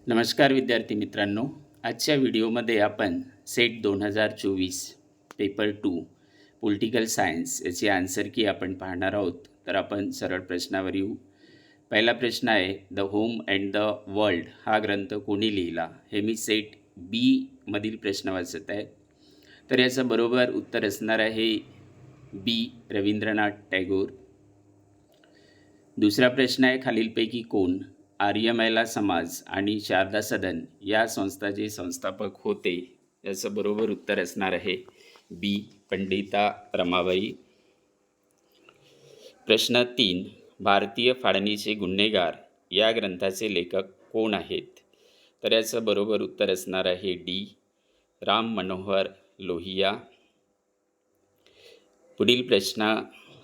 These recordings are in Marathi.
नमस्कार विद्यार्थी मित्रांनो. आजच्या व्हिडिओमध्ये आपण सेट 2024 पेपर 2 पॉलिटिकल सायन्स याची आन्सर की आपण पाहणार आहोत. तर आपण सरळ प्रश्नावर येऊ. पहिला प्रश्न आहे, the home and the world हा ग्रंथ कोणी लिहिला? हे मी सेट बी मधील प्रश्न वाचत आहे. तर याचं बरोबर उत्तर असणार आहे बी, रवींद्रनाथ टागोर. दुसरा प्रश्न आहे, खालीलपैकी कोण आर्यमैला समाज आणि शारदा सदन या संस्थाचे संस्थापक होते? याचं बरोबर उत्तर असणार आहे बी, पंडिता रमाबाई. प्रश्न 3, भारतीय फाळणीचे गुन्हेगार या ग्रंथाचे लेखक कोण आहेत? तर याचं बरोबर उत्तर असणार आहे डी, राम मनोहर लोहिया. पुढील प्रश्न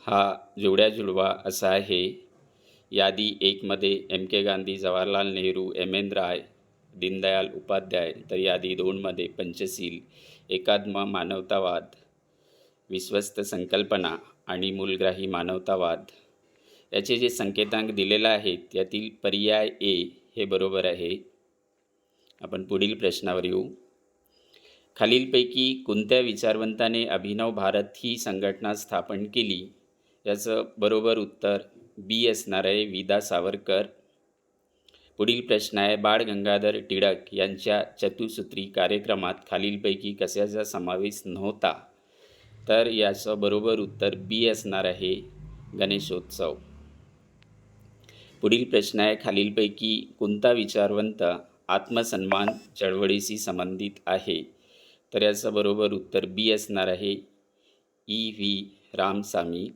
हा जोड्या जुळवा असा आहे. यादी 1 मध्ये एम के गांधी, जवाहरलाल नेहरू, एम एन राय, दीनदयाल उपाध्याय. तर यादी 2 मध्ये पंचशील, एकात्म मानवतावाद, विश्वस्त संकल्पना आणि मूलग्राही मानवतावाद. याचे जे संकेतांक दिलेले आहेत यातील पर्याय ए हे बरोबर आहे. आपण पुढील प्रश्नावर येऊ. खालीलपैकी कोणत्या विचारवंताने अभिनव भारत ही संघटना स्थापन केली? याचं बरोबर उत्तर बी असणार आहे, विदा सावरकर. पुढील प्रश्न आहे, बाळ गंगाधर टिळक यांच्या चतुसूत्री कार्यक्रमात खालीलपैकी कशाचा समावेश नव्हता? तर याचं बरोबर उत्तर बी असणार आहे, गणेशोत्सव. पुढील प्रश्न आहे, खालीलपैकी कोणता विचारवंत आत्मसन्मान चळवळीशी संबंधित आहे? तर याचं बरोबर उत्तर बी असणार आहे, ई व्ही रामसामी.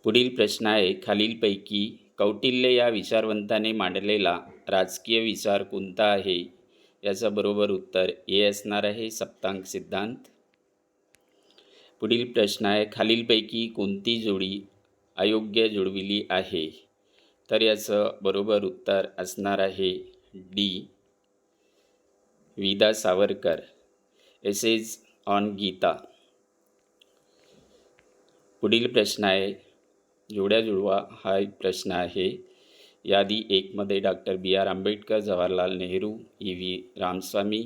पुढील प्रश्न आहे, खालीलपैकी कौटिल्य या विचारवंताने मांडलेला राजकीय विचार कोणता आहे? याचं बरोबर उत्तर ए असणार आहे, सप्तांग सिद्धांत. पुढील प्रश्न आहे, खालीलपैकी कोणती जोडी अयोग्य जुळविली आहे? तर याचं बरोबर उत्तर असणार आहे डी, विदा सावरकर, एसेज ऑन गीता. पुढील प्रश्न आहे, जोड्या जुळवा हा एक प्रश्न आहे. यादी 1 मध्ये doctor B R Ambedkar, Jawaharlal Nehru, E V Ramaswamy,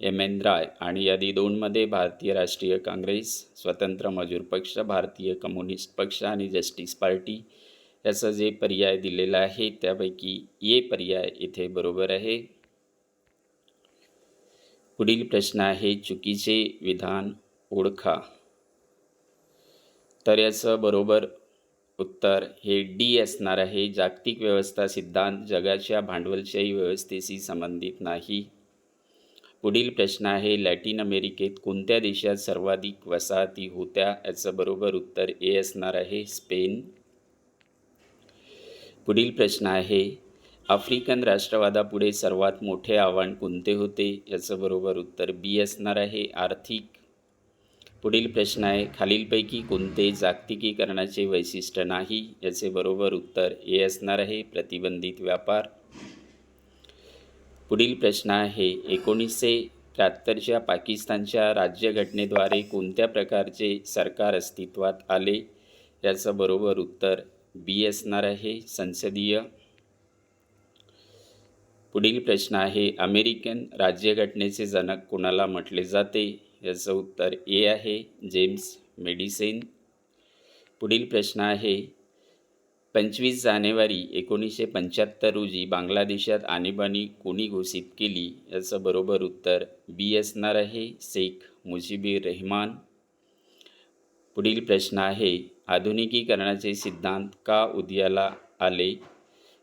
M N Roy. आणि यादी 2 मध्ये भारतीय राष्ट्रीय काँग्रेस, स्वतंत्र मजूर पक्ष, भारतीय कम्युनिस्ट पक्ष आणि जस्टिस पार्टी. याचं जे पर्याय दिलेला आहे त्यापैकी ए पर्याय इथे बरोबर आहे. पुढील प्रश्न आहे, चुकीचे विधान ओळखा. तर याचं बरोबर उत्तर हे डी असणार आहे, जागतिक व्यवस्था सिद्धांत जगाच्या भांडवलशाही व्यवस्थेशी संबंधित नाही. पुढील प्रश्न आहे, लॅटिन अमेरिकेत कोणत्या देशात सर्वाधिक वसाहती होत्या? याचं बरोबर उत्तर ए असणार आहे, स्पेन. पुढील प्रश्न आहे, आफ्रिकन राष्ट्रवादापुढे सर्वात मोठे आव्हान कोणते होते? याचं बरोबर उत्तर बी असणार आहे, आर्थिक. पुढील प्रश्न आहे, खालीलपैकी कोणते जागतिकीकरणाचे वैशिष्ट्य नाही? याचे बरोबर उत्तर ए असणार आहे, प्रतिबंधित व्यापार. पुढील प्रश्न आहे, 1973च्या पाकिस्तानच्या राज्यघटनेद्वारे कोणत्या प्रकारचे सरकार अस्तित्वात आले? याचं बरोबर उत्तर बी असणार आहे, संसदीय. पुढील प्रश्न आहे, अमेरिकन राज्यघटनेचे जनक कोणाला म्हटले जाते? याचं उत्तर ए आहे, जेम्स मेडिसन. पुढील प्रश्न आहे, 25 जानेवारी 1975 रोजी बांगलादेशात आणीबाणी कोणी घोषित केली? याचं बरोबर उत्तर बी असणार आहे, शेख मुजीबुर रहमान. पुढील प्रश्न आहे, आधुनिकीकरणाचे सिद्धांत का उदयाला आले?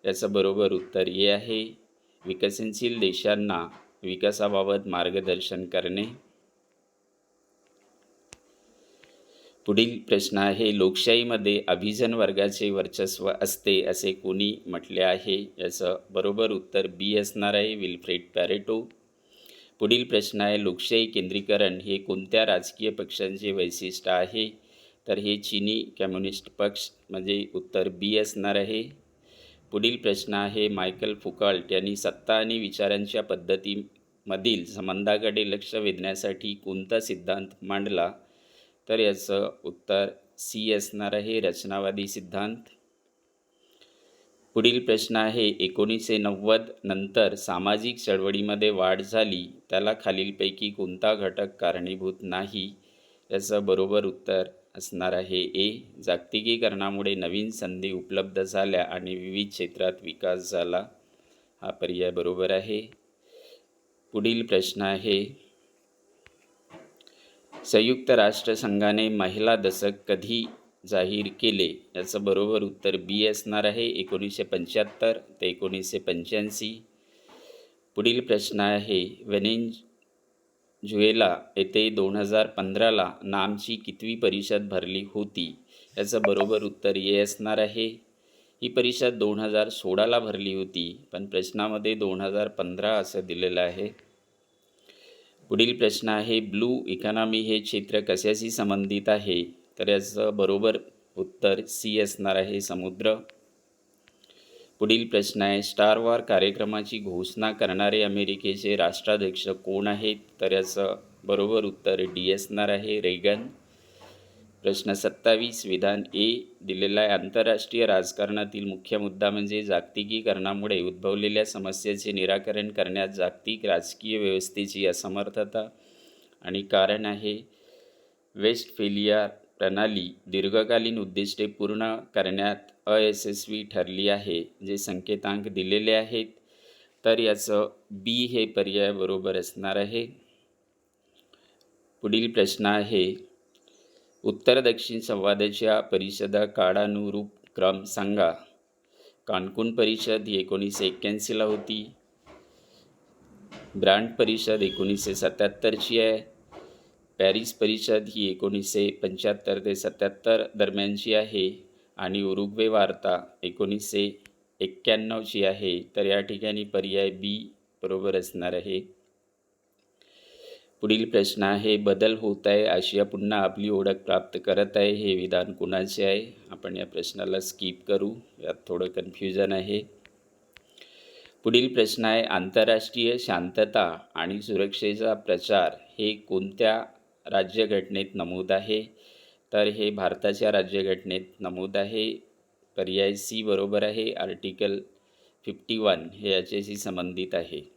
याचं बरोबर उत्तर ए आहे, विकसनशील देशांना विकासाबाबत मार्गदर्शन करणे. पुढील प्रश्न आहे, लोकशाहीमध्ये अभिजन वर्गाचे वर्चस्व असते असे कोणी म्हटले आहे? याचं बरोबर उत्तर बी असणार आहे, विल्फ्रेड पॅरेटो. पुढील प्रश्न आहे, लोकशाही केंद्रीकरण हे कोणत्या राजकीय पक्षांचे वैशिष्ट्य आहे? तर हे चीनी कम्युनिस्ट पक्ष, म्हणजे उत्तर बी असणार आहे. पुढील प्रश्न आहे, मायकल फुकाल्ट यांनी सत्ता आणि विचारांच्या पद्धतीमधील संबंधाकडे लक्ष वेधण्यासाठी कोणता सिद्धांत मांडला? तर याचं उत्तर सी असणार आहे, रचनावादी सिद्धांत. पुढील प्रश्न आहे 1990 नंतर सामाजिक चळवळीमध्ये वाढ झाली, त्याला खालीलपैकी कोणता घटक कारणीभूत नाही? याचं बरोबर उत्तर असणार आहे ए. जागतिकीकरणामुळे नवीन संधी उपलब्ध झाल्या आणि विविध क्षेत्रात विकास झाला. हा पर्याय बरोबर आहे. पुढील प्रश्न आहे संयुक्त राष्ट्रसंघाने महिला दशक कधी जाहीर केले? याचं बरोबर उत्तर बी असणार आहे 1975 ते 1985. पुढील प्रश्न आहे व्हेनेझुएला येथे 2015ला नामची कितवी परिषद भरली होती? याचं बरोबर उत्तर ए असणार आहे. ही परिषद 2016ला भरली होती, पण प्रश्नामध्ये 2015 असं दिलेलं आहे. पुढील प्रश्न आहे ब्लू इकॉनॉमी हे क्षेत्र कशाशी संबंधित आहे? तर याचं बरोबर उत्तर सी असणार आहे समुद्र. पुढील प्रश्न आहे स्टार वॉर कार्यक्रमाची घोषणा करणारे अमेरिकेचे राष्ट्राध्यक्ष कोण आहेत? तर याचं बरोबर उत्तर डी असणार आहे रेगन. प्रश्न 27 विधान ए दिलेला आहे आंतरराष्ट्रीय राजकारणातील मुख्य मुद्दा म्हणजे जागतिकीकरणामुळे उद्भवलेल्या समस्येचे निराकरण करण्यात जागतिक राजकीय व्यवस्थेची असमर्थता आणि कारण आहे वेस्टफेलिया प्रणाली दीर्घकालीन उद्दिष्टे पूर्ण करण्यात अयशस्वी ठरली आहे. जे संकेतांक दिलेले आहेत, तर याचं बी हे पर्याय बरोबर असणार आहे. पुढील प्रश्न आहे उत्तर दक्षिण संवादाच्या परिषदा काळानुरूप क्रम सांगा. कानकून परिषद ही 1981ला होती. ब्रांड परिषद 1977ची आहे. पॅरिस परिषद ही 1975 ते 77 दरम्यानची आहे आणि उरुग्वे वार्ता 1991ची आहे. तर या ठिकाणी पर्याय बी बरोबर असणार आहे. पुढील प्रश्न आहे बदल होत आहे, आशिया पुन्हा आपली ओळख प्राप्त करत आहे, हे विधान कुणाचे आहे? आपण या प्रश्नाला स्किप करू, यात थोडं कन्फ्युजन आहे. पुढील प्रश्न आहे आंतरराष्ट्रीय शांतता आणि सुरक्षेचा प्रचार हे कोणत्या राज्यघटनेत नमूद आहे? तर हे भारताच्या राज्यघटनेत नमूद आहे. पर्याय सी बरोबर आहे. आर्टिकल 51 हे याच्याशी संबंधित आहे.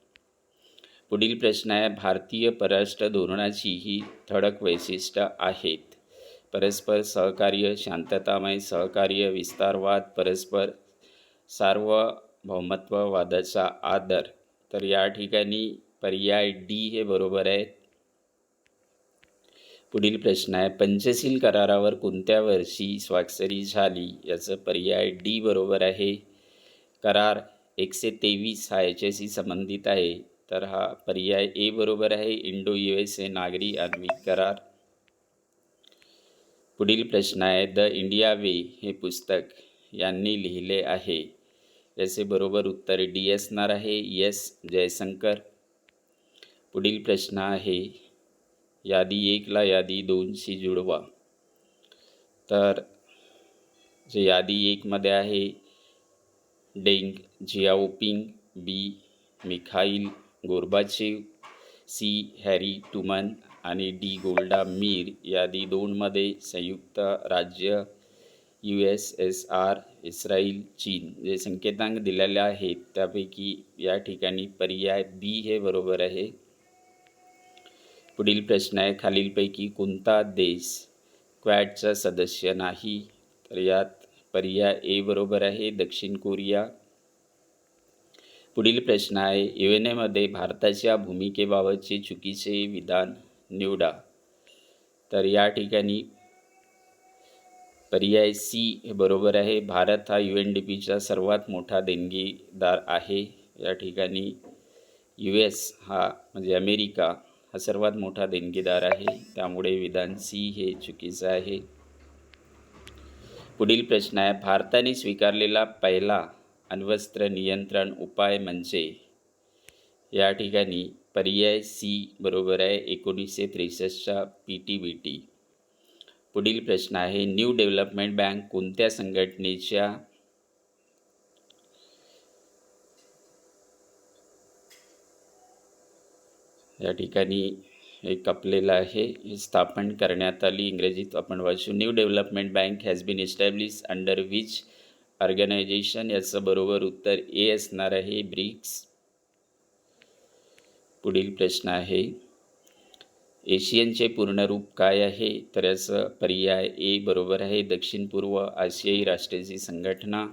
पुढील प्रश्न आहे भारतीय परराष्ट्र धोरणाची ही ठळक वैशिष्ट्य आहेत. परस्पर सहकार्य, शांततामय सहकार्य, विस्तारवाद, परस्पर सार्वभौमत्ववादाचा आदर. तर या ठिकाणी पर्याय डी हे बरोबर आहे. पुढील प्रश्न आहे पंचशील करारावर कोणत्या वर्षी स्वाक्षरी झाली? याचं पर्याय डी बरोबर आहे. करार 123 हा याच्याशी संबंधित आहे. तर हा पर्याय ए बरोबर आहे. इंडो USA नागरी आण्विक करार. पुढील प्रश्न आहे द इंडिया वे हे पुस्तक यांनी लिहिले आहे. याचे बरोबर उत्तर डी असणार आहे. एस जयशंकर. पुढील प्रश्न आहे यादी 1ला यादी 2शी जुळवा. तर जे यादी 1मध्ये आहे Deng Xiaoping, B Mikhail Gorbachev, C Harry Truman आणि डी गोल्डा मीर. यादी 2मध्ये संयुक्त राज्य, USSR, इस्राईल, चीन. जे संकेतांक दिलेले आहेत त्यापैकी या ठिकाणी पर्याय बी हे बरोबर आहे. पुढील प्रश्न आहे खालीलपैकी कोणता देश क्वॅडचा सदस्य नाही? तर यात पर्याय ए बरोबर आहे. दक्षिण कोरिया. पुढील प्रश्न आहे UNAमध्ये भारताच्या भूमिकेबाबतचे चुकीचे विधान निवडा. तर या ठिकाणी पर्याय सी हे बरोबर आहे. भारत हा UNDPचा सर्वात मोठा देणगीदार आहे. या ठिकाणी US हा म्हणजे अमेरिका हा सर्वात मोठा देणगीदार आहे, त्यामुळे विधान सी हे चुकीचं आहे. पुढील प्रश्न आहे भारताने स्वीकारलेला पहिला अण्वस्त्र नियंत्रण उपाय म्हणजे? या ठिकाणी पर्याय सी बरोबर आहे. 1963चा PTBT. पुढील प्रश्न आहे न्यू डेव्हलपमेंट बँक कोणत्या संघटनेच्या या ठिकाणी एक कापलेलं आहे स्थापन करण्यात आली. इंग्रजीत आपण वाचू new development bank has been establish under which organisation, याचं बरोबर उत्तर ए असणार आहे, ब्रिक्स. पुढील प्रश्न आहे, एशियनचे पूर्ण रूप काय आहे? तर याचं पर्याय ए बरोबर आहे, दक्षिण पूर्व आशियाई राष्ट्राची संघटना.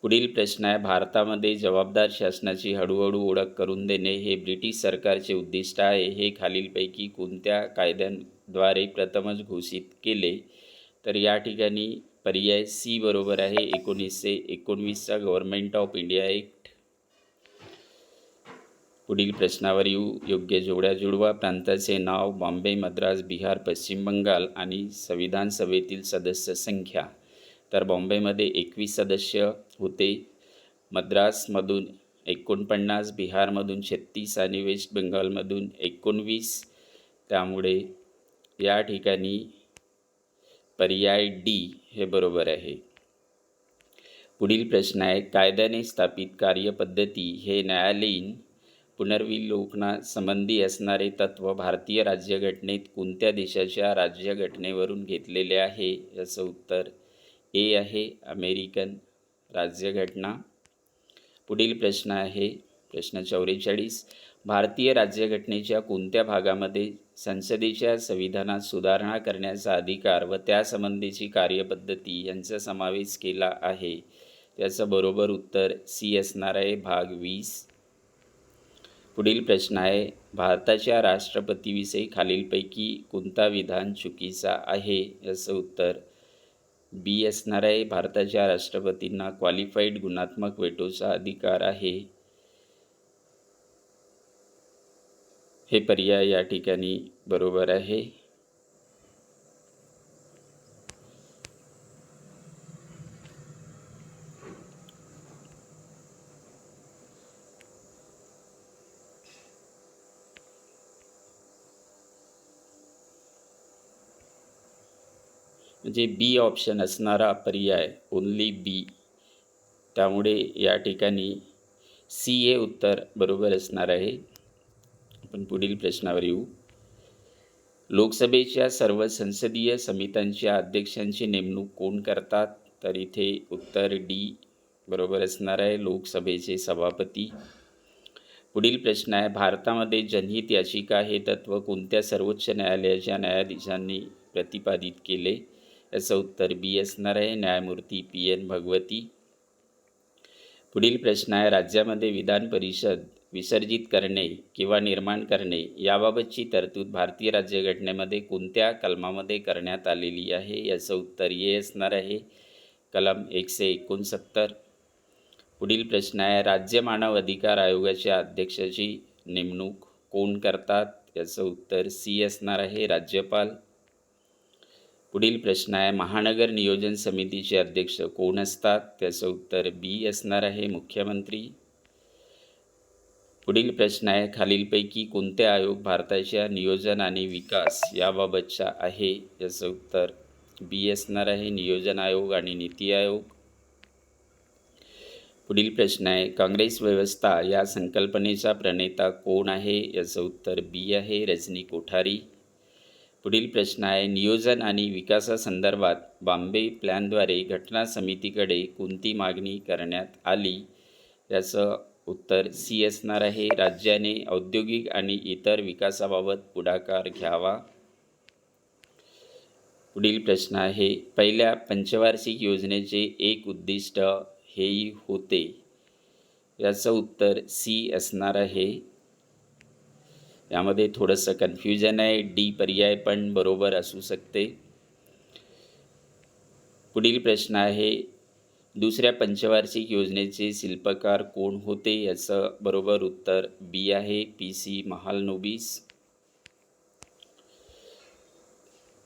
पुढील प्रश्न आहे, भारतामध्ये जबाबदार शासनाची हळूहळू ओळख करून देणे हे ब्रिटिश सरकारचे उद्दिष्ट आहे. हे खालीलपैकी कोणत्या कायद्याद्वारे प्रथमच घोषित केले? तर या ठिकाणी पर्याय सी बरोबर आहे, 1919चा गव्हर्नमेंट ऑफ इंडिया ॲक्ट. पुढील प्रश्नावर येऊ, योग्य जोड्या जुळवा. प्रांताचे नाव: बॉम्बे, मद्रास, बिहार, पश्चिम बंगाल. आणि संविधान सभेतील सदस्य संख्या: तर बॉम्बेमध्ये 21 सदस्य होते, मद्रासमधून 49, बिहारमधून 36 आणि वेस्ट बेंगॉलमधून 19. त्यामुळे या ठिकाणी पर्याय डी हे बरोबर आहे. पुढील प्रश्न आहे, कायद्याने स्थापित कार्यपद्धती हे न्यायालयीन पुनर्विलोकनासंबंधी असणारे तत्त्व भारतीय राज्यघटनेत कोणत्या देशाच्या राज्यघटनेवरून घेतलेले आहे? याचं उत्तर ए आहे, अमेरिकन राज्यघटना. पुढील प्रश्न आहे, प्रश्न 44, भारतीय राज्यघटनेच्या कोणत्या भागामध्ये संसदेच्या संविधानात सुधारणा करण्याचा अधिकार व त्यासंबंधीची कार्यपद्धती यांचा समावेश केला आहे? त्याचं बरोबर उत्तर सी असणार आहे, भाग 20. पुढील प्रश्न आहे, भारताच्या राष्ट्रपतीविषयी खालीलपैकी कोणता विधान चुकीचा आहे? याचं उत्तर बी असणार आहे, भारताच्या राष्ट्रपतींना क्वालिफाईड गुणात्मक वेटोचा अधिकार आहे. हे पर्याय या ठिकाणी बरोबर आहे. म्हणजे बी ऑप्शन असणारा पर्याय ओन्ली बी. त्यामुळे या ठिकाणी सी हे उत्तर बरोबर असणार आहे. आपण पुढील प्रश्नावर येऊ, लोकसभेच्या सर्व संसदीय समित्यांच्या अध्यक्षांची नेमणूक कोण करतात? तर इथे उत्तर डी बरोबर असणार आहे, लोकसभेचे सभापती. पुढील प्रश्न आहे, भारतामध्ये जनहित याचिका हे तत्त्व कोणत्या सर्वोच्च न्यायालयाच्या न्यायाधीशांनी प्रतिपादित केले? याचं उत्तर बी असणार आहे, न्यायमूर्ती PN भगवती. पुढील प्रश्न आहे, राज्यामध्ये विधान परिषद विसर्जित करणे किंवा निर्माण करणे याबाबतची तरतूद भारतीय राज्यघटनेमध्ये कोणत्या कलमामध्ये करण्यात आलेली आहे? याचं उत्तर ए असणार आहे, कलम 169. पुढील प्रश्न आहे, राज्य मानव अधिकार आयोगाच्या अध्यक्षाची नेमणूक कोण करतात? याचं उत्तर सी असणार आहे, राज्यपाल. पुढील प्रश्न आहे, महानगर नियोजन समितीचे अध्यक्ष कोण असतात? त्याचं उत्तर बी असणार आहे, मुख्यमंत्री. पुढील प्रश्न आहे, खालीलपैकी कोणते आयोग भारताच्या नियोजन आणि विकास याबाबतचा आहे? याचं उत्तर बी असणार आहे, नियोजन आयोग आणि नीती आयोग. पुढील प्रश्न आहे, काँग्रेस व्यवस्था या संकल्पनेचा प्रणेता कोण आहे? याचं उत्तर बी आहे, रजनी कोठारी. पुढील प्रश्न आहे, नियोजन आणि विकासासंदर्भात बॉम्बे प्लॅनद्वारे घटना समितीकडे कोणती मागणी करण्यात आली? याचं उत्तर सी असणार आहे, राज्याने औद्योगिक आणि इतर विकासाबाबत पुढाकार घ्यावा. पुढील प्रश्न आहे, पहिल्या पंचवार्षिक योजनेचे एक उद्दिष्ट हेही होते. याचं उत्तर सी असणार आहे. यामध्ये थोडंसं कन्फ्युजन आहे, डी पर्याय पण बरोबर असू शकते. पुढील प्रश्न आहे, दुसऱ्या पंचवार्षिक योजनेचे शिल्पकार कोण होते? याचं बरोबर उत्तर बी आहे, PC महालनोबिस.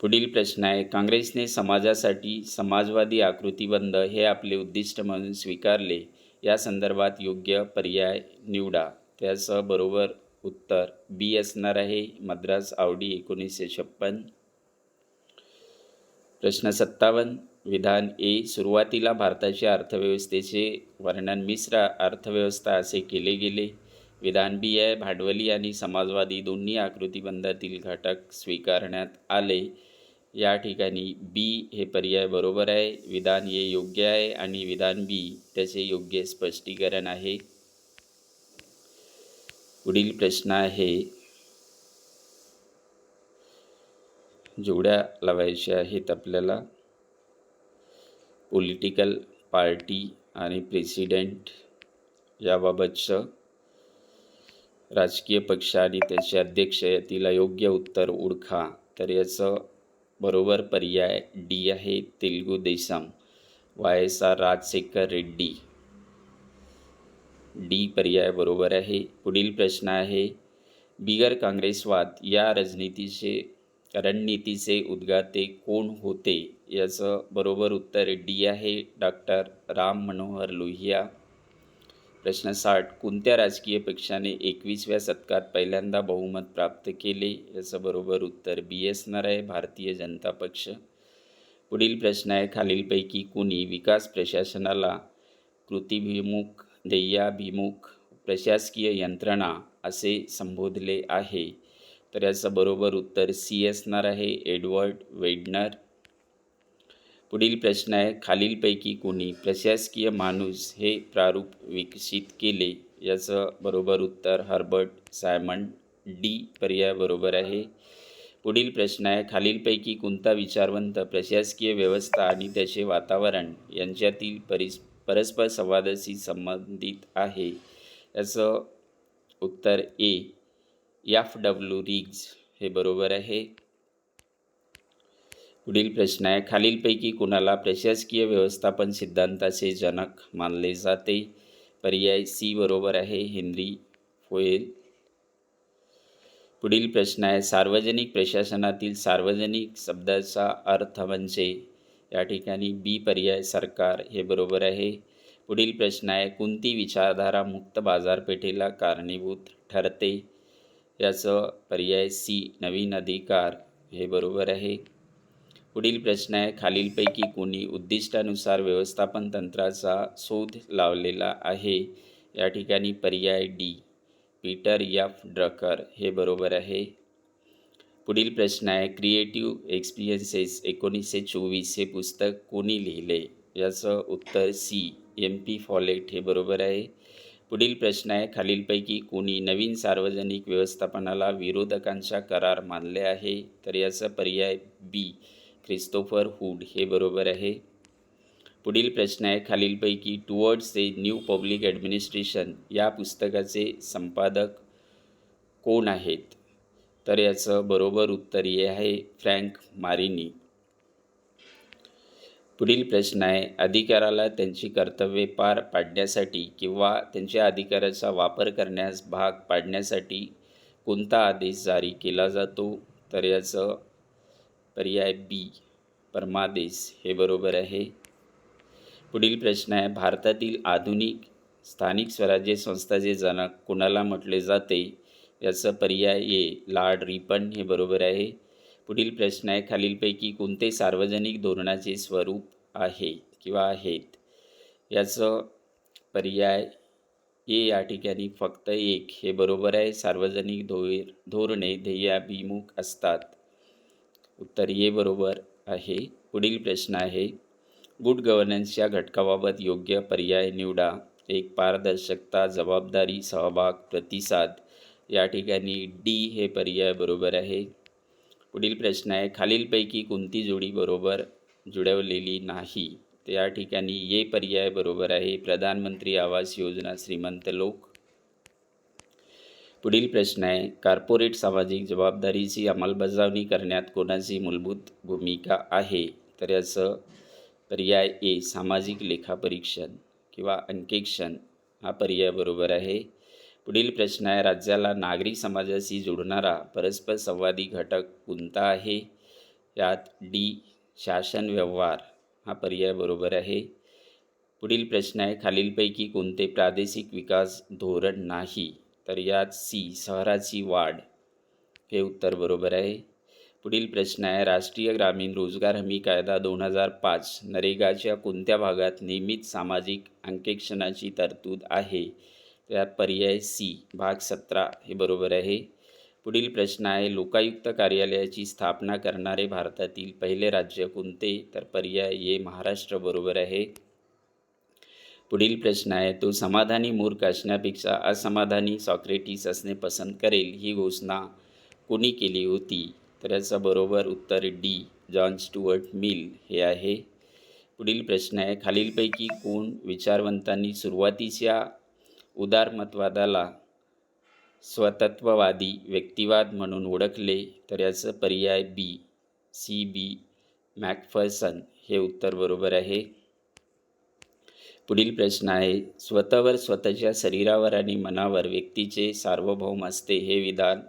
पुढील प्रश्न आहे, काँग्रेसने समाजासाठी समाजवादी आकृतिबंध हे आपले उद्दिष्ट म्हणून स्वीकारले. या संदर्भात योग्य पर्याय निवडा. त्याचं बरोबर उत्तर बी असणार आहे, मद्रास आवडी 1956. प्रश्न 57, विधान ए, सुरुवातीला भारताच्या अर्थव्यवस्थेचे वर्णन मिश्र अर्थव्यवस्था असे केले गेले. विधान बी आहे, भांडवली आणि समाजवादी दोन्ही आकृतिबंधातील घटक स्वीकारण्यात आले. या ठिकाणी बी हे पर्याय बरोबर आहे. विधान ए योग्य आहे आणि विधान बी त्याचे योग्य स्पष्टीकरण आहे. पुढील प्रश्न आहे, जोड्या लावायच्या आहेत आपल्याला. पॉलिटिकल पार्टी आणि प्रेसिडेंट याबाबतचं राजकीय पक्ष आणि त्याचे अध्यक्ष यातील योग्य उत्तर ओळखा. तर याचं बरोबर पर्याय डी आहे, तेलुगू देशम. YSR राजशेखर रेड्डी. डी पर्याय बरोबर आहे. पुढील प्रश्न आहे, बिगर काँग्रेसवाद या रणनीतीचे उद्गाते कोण होते? याचं बरोबर उत्तर डी आहे, डॉक्टर राम मनोहर लोहिया. प्रश्न 60, कोणत्या राजकीय पक्षाने 21व्या शतकात पहिल्यांदा बहुमत प्राप्त केले? याचं बरोबर उत्तर बी असणार आहे, भारतीय जनता पक्ष. पुढील प्रश्न आहे, खालीलपैकी कोणी विकास प्रशासनाला कृतीभिमुख, ध्येयाभिमुख प्रशासकीय यंत्रणा असे संबोधले आहे? तर याचं बरोबर उत्तर सी असणार आहे, एडवर्ड वेडनर. पुढील प्रश्न आहे, खालीलपैकी कोणी प्रशासकीय माणूस हे प्रारूप विकसित केले? याचं बरोबर उत्तर हर्बर्ट सायमन. डी पर्याय बरोबर आहे. पुढील प्रश्न आहे, खालीलपैकी कोणता विचारवंत प्रशासकीय व्यवस्था आणि त्याचे वातावरण यांच्यातील परस्पर संवादाशी संबंधित आहे? याचं उत्तर ए, FW रिग्ज हे बरोबर आहे. पुढील प्रश्न आहे, खालीलपैकी कोणाला प्रशासकीय व्यवस्थापन सिद्धांताचे जनक मानले जाते? पर्याय सी बरोबर आहे, हेनरी फोयल. पुढील प्रश्न आहे, सार्वजनिक प्रशासनातील सार्वजनिक शब्दाचा अर्थ म्हणजे? या ठिकाणी बी पर्याय सरकार हे बरोबर आहे. पुढील प्रश्न आहे, कोणती विचारधारा मुक्त बाजारपेठेला कारणीभूत ठरते? याचं पर्याय सी, नवीन अधिकार हे बरोबर आहे. पुढील प्रश्न आहे, खालीलपैकी कोणी उद्दिष्टानुसार व्यवस्थापन तंत्राचा शोध लावलेला आहे? या ठिकाणी पर्याय डी, पीटर F. ड्रकर हे बरोबर आहे. पुढील प्रश्न आहे, क्रिएटिव्ह एक्सपिरियन्सेस 1924 हे पुस्तक कोणी लिहिले? याचं उत्तर सी, MP फॉलेट हे बरोबर आहे. पुढील प्रश्न आहे, खालीलपैकी कोणी नवीन सार्वजनिक व्यवस्थापनाला विरोधकांचा करार मानले आहे? तर याचा पर्याय बी, क्रिस्टोफर हुड हे बरोबर आहे. पुढील प्रश्न आहे, खालीलपैकी towards a new public administration या पुस्तकाचे संपादक कोण आहेत? तर याचं बरोबर उत्तर हे आहे, फ्रँक मारिनी. पुढील प्रश्न आहे, अधिकाराला त्यांची कर्तव्ये पार पाडण्यासाठी किंवा त्यांच्या अधिकाराचा वापर करण्यास भाग पाडण्यासाठी कोणता आदेश जारी केला जातो? तर याचं पर्याय बी, परमादेश हे बरोबर आहे. पुढील प्रश्न आहे, भारतातील आधुनिक स्थानिक स्वराज्य संस्थाचे जनक कोणाला म्हटले जाते? याचं पर्याय ए, लॉर्ड रिपन हे बरोबर आहे. पुढील प्रश्न आहे, खालीलपैकी कोणते सार्वजनिक धोरणाचे स्वरूप आहे किंवा आहेत? याचं पर्याय ए या ठिकाणी फक्त एक हे बरोबर आहे, सार्वजनिक धोरणे ध्येयाभिमुख असतात. उत्तर ए बरोबर आहे. पुढील प्रश्न आहे, गुड गव्हर्नन्सच्या घटकाबाबत योग्य पर्याय निवडा. एक, पारदर्शकता, जबाबदारी, सहभाग, प्रतिसाद. या ठिकाणी डी हे पर्याय बरोबर आहे. पुढील प्रश्न आहे, खालीलपैकी कोणती जोडी बरोबर जुळवलेली नाही? तर या ठिकाणी ए पर्याय बरोबर आहे, प्रधानमंत्री आवास योजना श्रीमंत लोक. पुढील प्रश्न आहे, कॉर्पोरेट सामाजिक जबाबदारीची अंमलबजावणी करण्यात कोणाची मूलभूत भूमिका आहे? तर याचं पर्याय ए, सामाजिक लेखापरीक्षण किंवा अंकेक्षण हा पर्याय बरोबर आहे. पुढील प्रश्न आहे, राज्याला नागरिक समाजाशी जोडणारा परस्पर संवादी घटक कोणता आहे? यात डी, शासन व्यवहार हा पर्याय बरोबर आहे. पुढील प्रश्न आहे, खालीलपैकी कोणते प्रादेशिक विकास धोरण नाही? तर यात सी, शहराची वाढ हे उत्तर बरोबर आहे. पुढील प्रश्न आहे, राष्ट्रीय ग्रामीण रोजगार हमी कायदा 2005 नरेगाच्या कोणत्या भागात नियमित सामाजिक अंकेक्षणाची तरतूद आहे? त्यात पर्याय सी, भाग 17 हे बरोबर आहे. पुढील प्रश्न आहे, लोकायुक्त कार्यालयाची स्थापना करणारे भारतातील पहिले राज्य कोणते? तर पर्याय ए महाराष्ट्र बरोबर आहे. पुढील प्रश्न आहे, तो समाधानी मूर्ख असण्यापेक्षा असमाधानी सॉक्रेटिस असणे पसंत करेल ही घोषणा कोणी केली होती? तर याचं बरोबर उत्तर डी जॉन स्टुअर्ट मिल हे आहे. पुढील प्रश्न आहे, खालीलपैकी कोण विचारवंतांनी सुरुवातीच्या उदारमतवादाला स्वतत्ववादी व्यक्तिवाद म्हणून ओळखले? तर याचं पर्याय बी सी बी मॅकफर्सन हे उत्तर बरोबर आहे. पुढील प्रश्न आहे, स्वतःवर स्वतःच्या शरीरावर आणि मनावर व्यक्तीचे सार्वभौम असते हे विधान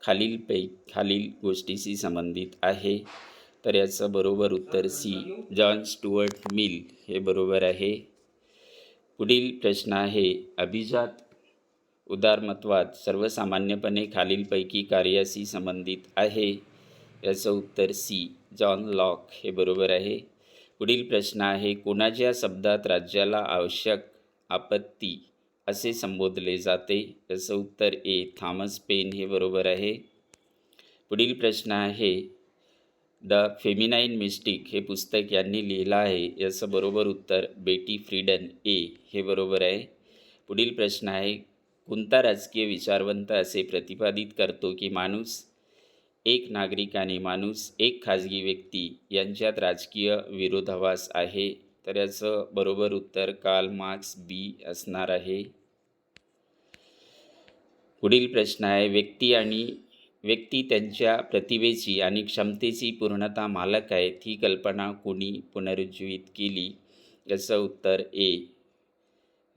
खालील गोष्टीशी संबंधित आहे? तर याचं बरोबर उत्तर सी जॉन स्टुअर्ट मिल हे बरोबर आहे. पुढील प्रश्न आहे, अभिजात उदारमतवाद सर्वसामान्यपणे खालीलपैकी कार्याशी संबंधित आहे? याचं उत्तर सी जॉन लॉक हे बरोबर आहे. पुढील प्रश्न आहे, कोणाच्या शब्दात राज्याला आवश्यक आपत्ती असे संबोधले जाते? याचं उत्तर ए थॉमस पेन हे बरोबर आहे. पुढील प्रश्न आहे, द फेमिनाईन मिस्टिक हे पुस्तक यांनी लिहिलं आहे? याचं बरोबर उत्तर बेटी फ्रीडन ए हे बरोबर आहे. पुढील प्रश्न आहे, कोणता राजकीय विचारवंत असे प्रतिपादित करतो की माणूस एक नागरिक आणि माणूस एक खाजगी व्यक्ती यांच्यात राजकीय विरोधाभास आहे? तर याचं बरोबर उत्तर कार्ल मार्क्स बी असणार आहे. पुढील प्रश्न आहे, व्यक्ती त्यांच्या प्रतिभेची आणि क्षमतेची पूर्णता मालक आहेत ही कल्पना कोणी पुनरुज्जीवित केली? याचं उत्तर ए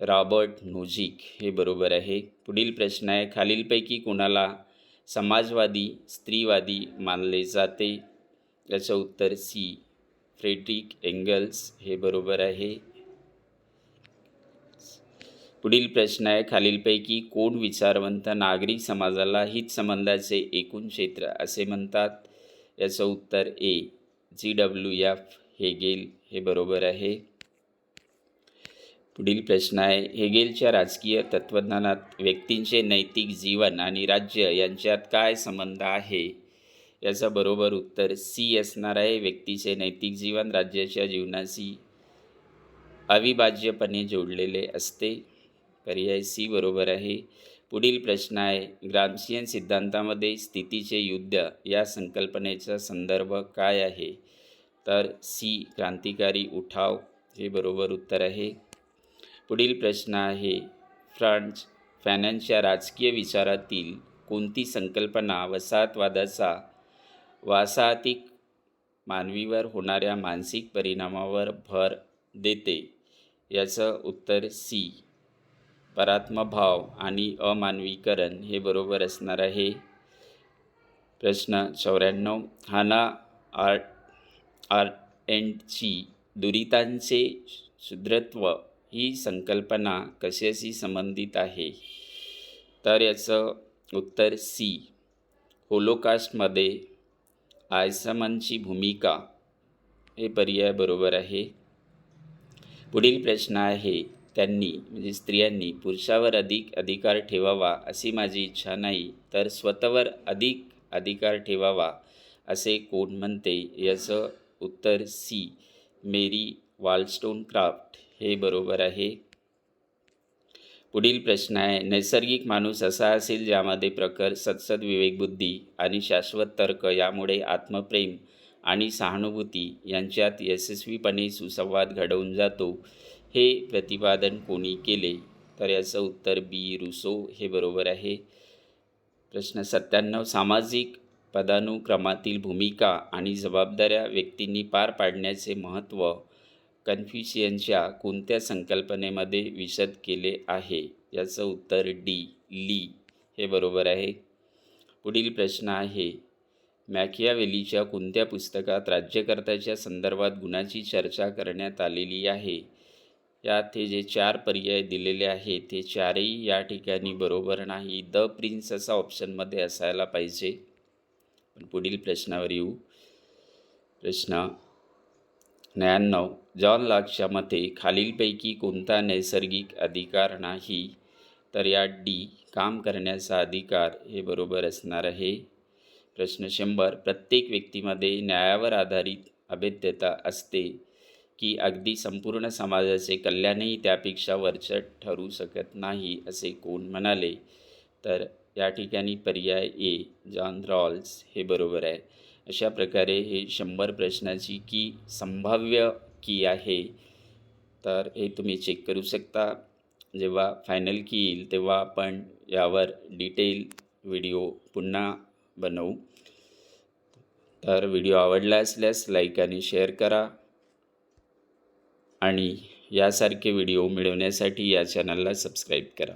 रॉबर्ट नोझिक हे बरोबर आहे. पुढील प्रश्न आहे, खालीलपैकी कोणाला समाजवादी स्त्रीवादी मानले जाते? याचं उत्तर सी फ्रेडरिक एंगल्स हे बरोबर आहे. पुढील प्रश्न आहे, खालीलपैकी कोण विचारवंत नागरिक समाजाला हितसंबंधाचे एकूण क्षेत्र असे म्हणतात? याचं उत्तर ए GW हेगेल हे बरोबर आहे. पुढील प्रश्न आहे, हेगेलच्या राजकीय तत्त्वज्ञानात व्यक्तींचे नैतिक जीवन आणि राज्य यांच्यात काय संबंध आहे? याचं बरोबर उत्तर सी असणार आहे. व्यक्तीचे नैतिक जीवन राज्याच्या जीवनाशी अविभाज्यपणे जोडलेले असते. पर्याय सी बरोबर आहे. पुढील प्रश्न आहे, ग्राम्शियन सिद्धांतामध्ये स्थितीचे युद्ध या संकल्पनेचा संदर्भ काय आहे? तर सी क्रांतिकारी उठाव हे बरोबर उत्तर आहे. पुढील प्रश्न आहे, फ्रान्स फॅननच्या राजकीय विचारातील कोणती संकल्पना वसाहतवादाचा वासाहतिक मानवीवर होणाऱ्या मानसिक परिणामावर भर देते? याचं उत्तर सी परात्मभाव आणि अमानवीकरण हे बरोबर असणार आहे. प्रश्न 94, हाना आरेंटची दुरितांचे शुद्रत्व ही संकल्पना कशाशी संबंधित आहे? तर याचं उत्तर सी होलोकास्टमध्ये आयसमनची भूमिका हे पर्याय बरोबर आहे. पुढील प्रश्न आहे, त्यांनी म्हणजे स्त्रियांनी पुरुषावर अधिक अधिकार ठेवावा अशी माझी इच्छा नाही, तर स्वतःवर अधिक अधिकार ठेवावा असे कोण म्हणते? याचं उत्तर सी मेरी वॉलस्टोनक्राफ्ट हे बरोबर आहे. पुढील प्रश्न आहे, नैसर्गिक माणूस असा असेल ज्यामध्ये प्रखर सद्सद विवेकबुद्धी आणि शाश्वत तर्क यामुळे आत्मप्रेम आणि सहानुभूती यांच्यात यशस्वीपणे सुसंवाद घडवून जातो हे प्रतिपादन कोणी केले? तर याचं उत्तर बी रुसो हे बरोबर आहे. प्रश्न 97, सामाजिक पदानुक्रमातील भूमिका आणि जबाबदाऱ्या व्यक्तींनी पार पाडण्याचे महत्त्व कन्फ्युशियनच्या कोणत्या संकल्पनेमध्ये विशद केले आहे? याचं उत्तर डी ली हे बरोबर आहे. पुढील प्रश्न आहे, मॅकियावेलीच्या कोणत्या पुस्तकात राज्यकर्त्याच्या संदर्भात गुणाची चर्चा करण्यात आलेली आहे? यात हे जे 4 पर्याय दिलेले आहेत ते चारही या ठिकाणी बरोबर नाही. द प्रिन्स असा ऑप्शनमध्ये असायला पाहिजे. पण पुढील प्रश्नावर येऊ. प्रश्न 99, जॉन लॉकच्या मते खालीलपैकी कोणता नैसर्गिक अधिकार नाही? तर या डी काम करण्याचा अधिकार हे बरोबर असणार आहे. प्रश्न 100 प्रत्येक व्यक्तीमध्ये न्यायावर आधारित अभेद्यता असते की अगदी संपूर्ण समाजाचे कल्याणही त्यापेक्षा वरचढ ठरू शकत नाही असे कोण म्हणाले? तर या ठिकाणी पर्याय ए जॉन रॉल्स हे बरोबर आहे. अशा प्रकारे हे 100 प्रश्नाची की संभाव्य की आहे. तर हे तुम्ही चेक करू शकता. जेव्हा फायनल की येईल तेव्हा आपण यावर डिटेल व्हिडिओ पुन्हा बनवू. तर व्हिडिओ आवडला असल्यास लाईक आणि शेअर करा आणि यासारखे व्हिडिओ मिळवण्यासाठी या चॅनलला सबस्क्राईब करा.